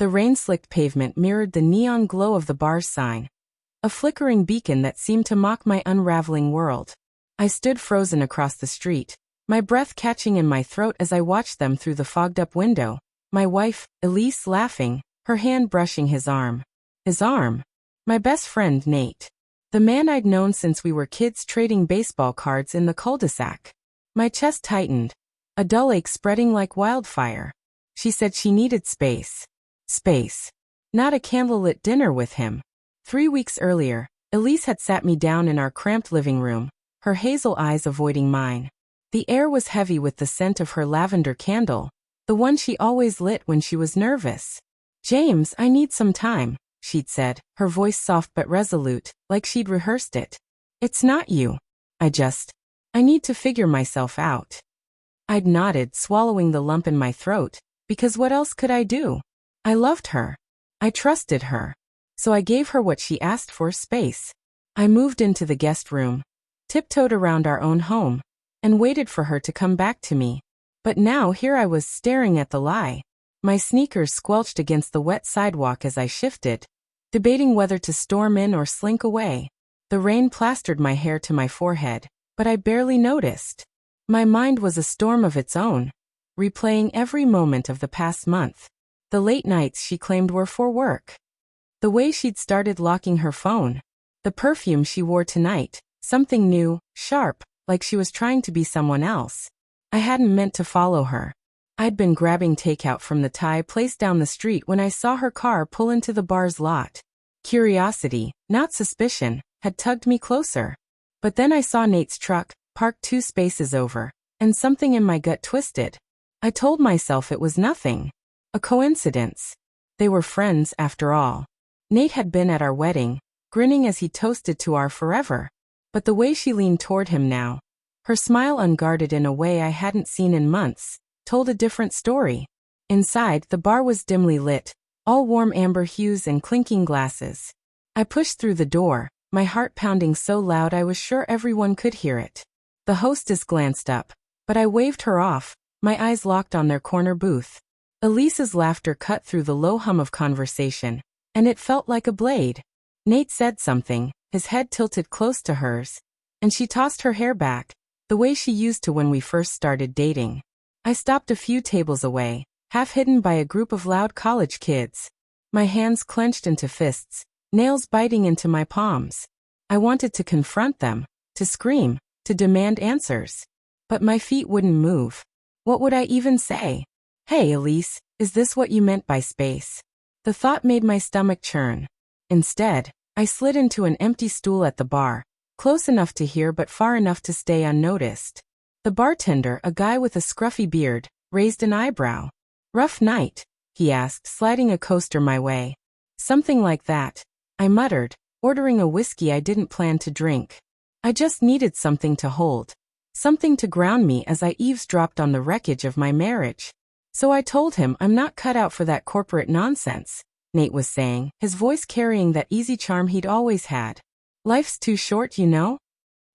The rain-slicked pavement mirrored the neon glow of the bar's sign, a flickering beacon that seemed to mock my unraveling world. I stood frozen across the street, my breath catching in my throat as I watched them through the fogged-up window, my wife, Elise, laughing, her hand brushing his arm. His arm? My best friend, Nate. The man I'd known since we were kids trading baseball cards in the cul-de-sac. My chest tightened, a dull ache spreading like wildfire. She said she needed space. Space. Not a candlelit dinner with him. 3 weeks earlier, Elise had sat me down in our cramped living room, her hazel eyes avoiding mine. The air was heavy with the scent of her lavender candle, the one she always lit when she was nervous. "James, I need some time," she'd said, her voice soft but resolute, like she'd rehearsed it. "It's not you. I need to figure myself out." I'd nodded, swallowing the lump in my throat, because what else could I do? I loved her. I trusted her. So I gave her what she asked for, space. I moved into the guest room, tiptoed around our own home, and waited for her to come back to me. But now here I was staring at the lie. My sneakers squelched against the wet sidewalk as I shifted, debating whether to storm in or slink away. The rain plastered my hair to my forehead, but I barely noticed. My mind was a storm of its own, replaying every moment of the past month. The late nights she claimed were for work. The way she'd started locking her phone. The perfume she wore tonight, something new, sharp, like she was trying to be someone else. I hadn't meant to follow her. I'd been grabbing takeout from the Thai place down the street when I saw her car pull into the bar's lot. Curiosity, not suspicion, had tugged me closer. But then I saw Nate's truck, parked 2 spaces over, and something in my gut twisted. I told myself it was nothing. A coincidence. They were friends, after all. Nate had been at our wedding, grinning as he toasted to our forever. But the way she leaned toward him now, her smile unguarded in a way I hadn't seen in months, told a different story. Inside, the bar was dimly lit, all warm amber hues and clinking glasses. I pushed through the door, my heart pounding so loud I was sure everyone could hear it. The hostess glanced up, but I waved her off, my eyes locked on their corner booth. Elise's laughter cut through the low hum of conversation, and it felt like a blade. Nate said something, his head tilted close to hers, and she tossed her hair back, the way she used to when we first started dating. I stopped a few tables away, half hidden by a group of loud college kids. My hands clenched into fists, nails biting into my palms. I wanted to confront them, to scream, to demand answers. But my feet wouldn't move. What would I even say? "Hey, Elise, is this what you meant by space?" The thought made my stomach churn. Instead, I slid into an empty stool at the bar, close enough to hear but far enough to stay unnoticed. The bartender, a guy with a scruffy beard, raised an eyebrow. "Rough night?" he asked, sliding a coaster my way. "Something like that," I muttered, ordering a whiskey I didn't plan to drink. I just needed something to hold, something to ground me as I eavesdropped on the wreckage of my marriage. So I told him I'm not cut out for that corporate nonsense, Nate was saying, his voice carrying that easy charm he'd always had. "Life's too short, you know?"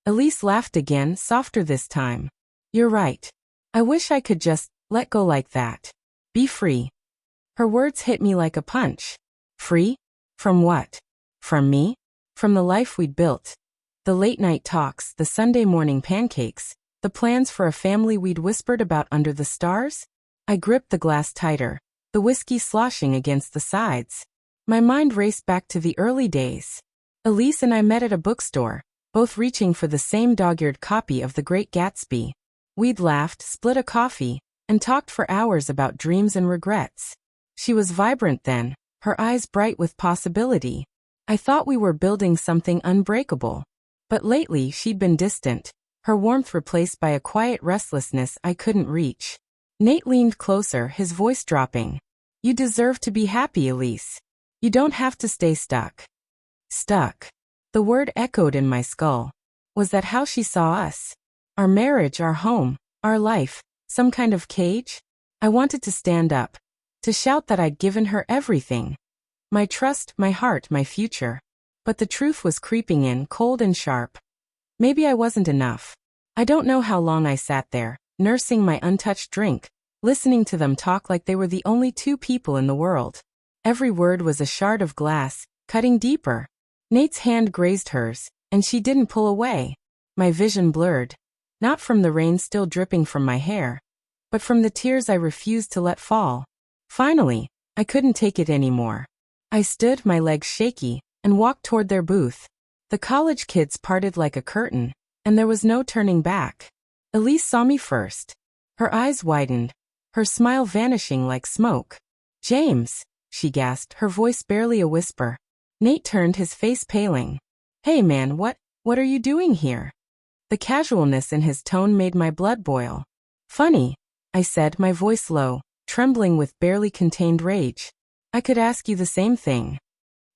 Elise laughed again, softer this time. "You're right. I wish I could just let go like that. Be free." Her words hit me like a punch. Free? From what? From me? From the life we'd built. The late-night talks, the Sunday morning pancakes, the plans for a family we'd whispered about under the stars? I gripped the glass tighter, the whiskey sloshing against the sides. My mind raced back to the early days. Elise and I met at a bookstore, both reaching for the same dog-eared copy of The Great Gatsby. We'd laughed, split a coffee, and talked for hours about dreams and regrets. She was vibrant then, her eyes bright with possibility. I thought we were building something unbreakable. But lately she'd been distant, her warmth replaced by a quiet restlessness I couldn't reach. Nate leaned closer, his voice dropping. "You deserve to be happy, Elise. You don't have to stay stuck." Stuck. The word echoed in my skull. Was that how she saw us? Our marriage, our home, our life, some kind of cage? I wanted to stand up, to shout that I'd given her everything. My trust, my heart, my future. But the truth was creeping in, cold and sharp. Maybe I wasn't enough. I don't know how long I sat there, nursing my untouched drink, listening to them talk like they were the only 2 people in the world. Every word was a shard of glass, cutting deeper. Nate's hand grazed hers, and she didn't pull away. My vision blurred. Not from the rain still dripping from my hair, but from the tears I refused to let fall. Finally, I couldn't take it anymore. I stood, my legs shaky, and walked toward their booth. The college kids parted like a curtain, and there was no turning back. Elise saw me first. Her eyes widened, her smile vanishing like smoke. "James," she gasped, her voice barely a whisper. Nate turned, his face paling. "Hey man, what are you doing here?" The casualness in his tone made my blood boil. "Funny," I said, my voice low, trembling with barely contained rage. "I could ask you the same thing."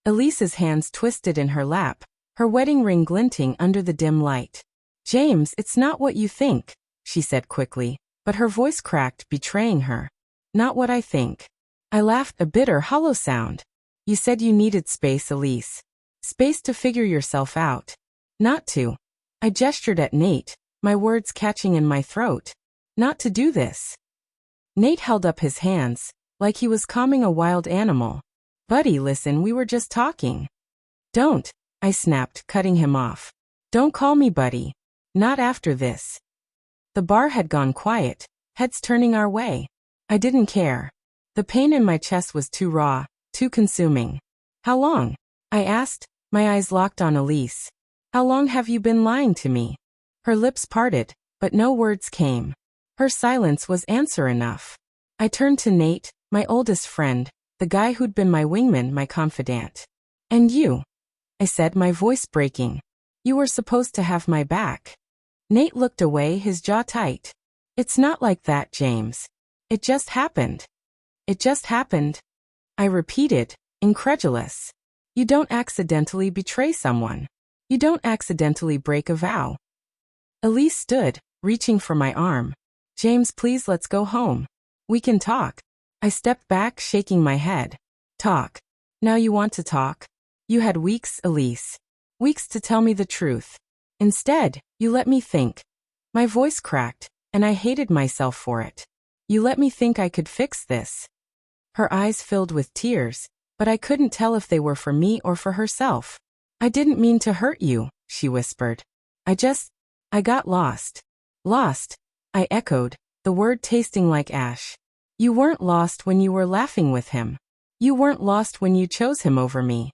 Elise's hands twisted in her lap, her wedding ring glinting under the dim light. "James, it's not what you think," she said quickly, but her voice cracked, betraying her. "Not what I think." I laughed, a bitter, hollow sound. "You said you needed space, Elise. Space to figure yourself out. Not to." I gestured at Nate, my words catching in my throat. "Not to do this." Nate held up his hands, like he was calming a wild animal. "Buddy, listen, we were just talking." "Don't," I snapped, cutting him off. "Don't call me buddy. Not after this." The bar had gone quiet, heads turning our way. I didn't care. The pain in my chest was too raw, too consuming. "How long?" I asked, my eyes locked on Elise. "How long have you been lying to me?" Her lips parted, but no words came. Her silence was answer enough. I turned to Nate, my oldest friend, the guy who'd been my wingman, my confidant. "And you," I said, my voice breaking. "You were supposed to have my back." Nate looked away, his jaw tight. "It's not like that, James. It just happened." "It just happened?" I repeated, incredulous. "You don't accidentally betray someone. You don't accidentally break a vow." Elise stood, reaching for my arm. "James, please, let's go home. We can talk." I stepped back, shaking my head. "Talk? Now you want to talk? You had weeks, Elise. Weeks to tell me the truth. Instead, you let me think." My voice cracked, and I hated myself for it. "You let me think I could fix this." Her eyes filled with tears, but I couldn't tell if they were for me or for herself. "I didn't mean to hurt you," she whispered. I got lost." "Lost?" I echoed, the word tasting like ash. "You weren't lost when you were laughing with him. You weren't lost when you chose him over me."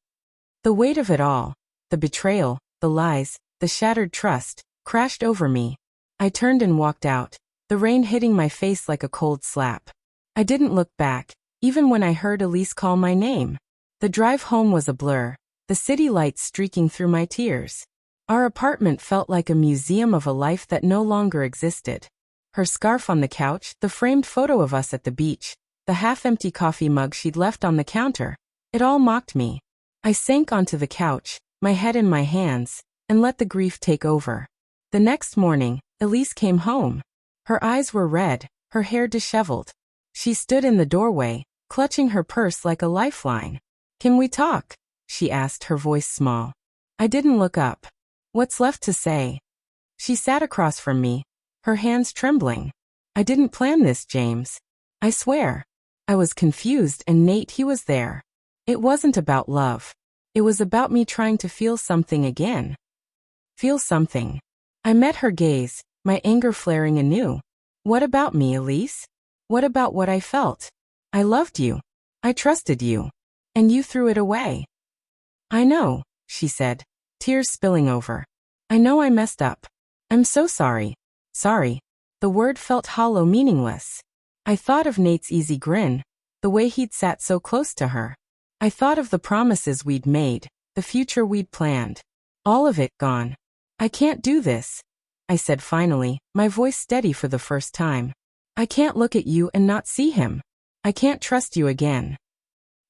The weight of it all, the betrayal, the lies, the shattered trust, crashed over me. I turned and walked out, the rain hitting my face like a cold slap. I didn't look back, even when I heard Elise call my name. The drive home was a blur, the city lights streaking through my tears. Our apartment felt like a museum of a life that no longer existed. Her scarf on the couch, the framed photo of us at the beach, the half-empty coffee mug she'd left on the counter. It all mocked me. I sank onto the couch, my head in my hands, and let the grief take over. The next morning, Elise came home. Her eyes were red, her hair disheveled. She stood in the doorway, clutching her purse like a lifeline. "Can we talk?" she asked, her voice small. I didn't look up. What's left to say? She sat across from me, her hands trembling. "I didn't plan this, James. I swear." I was confused, and Nate, he was there. It wasn't about love. It was about me trying to feel something again. Feel something. I met her gaze, my anger flaring anew. "What about me, Elise? What about what I felt? I loved you. I trusted you. And you threw it away." "I know," she said, tears spilling over. "I know I messed up. I'm so sorry." Sorry. The word felt hollow, meaningless. I thought of Nate's easy grin, the way he'd sat so close to her. I thought of the promises we'd made, the future we'd planned. All of it gone. "I can't do this," I said finally, my voice steady for the first time. "I can't look at you and not see him. I can't trust you again."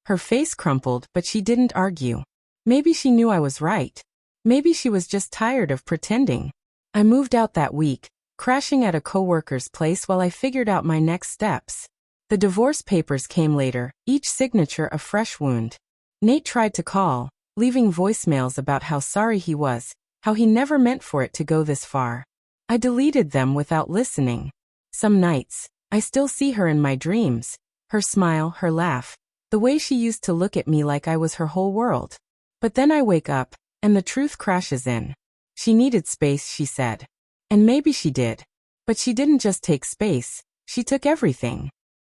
Her face crumpled, but she didn't argue. Maybe she knew I was right. Maybe she was just tired of pretending. I moved out that week, crashing at a coworker's place while I figured out my next steps. The divorce papers came later, each signature a fresh wound. Nate tried to call, leaving voicemails about how sorry he was, how he never meant for it to go this far. I deleted them without listening. Some nights, I still see her in my dreams, her smile, her laugh, The way she used to look at me like I was her whole world. But then I wake up, and the truth crashes in. She needed space, she said. And maybe she did. But she didn't just take space, she took everything.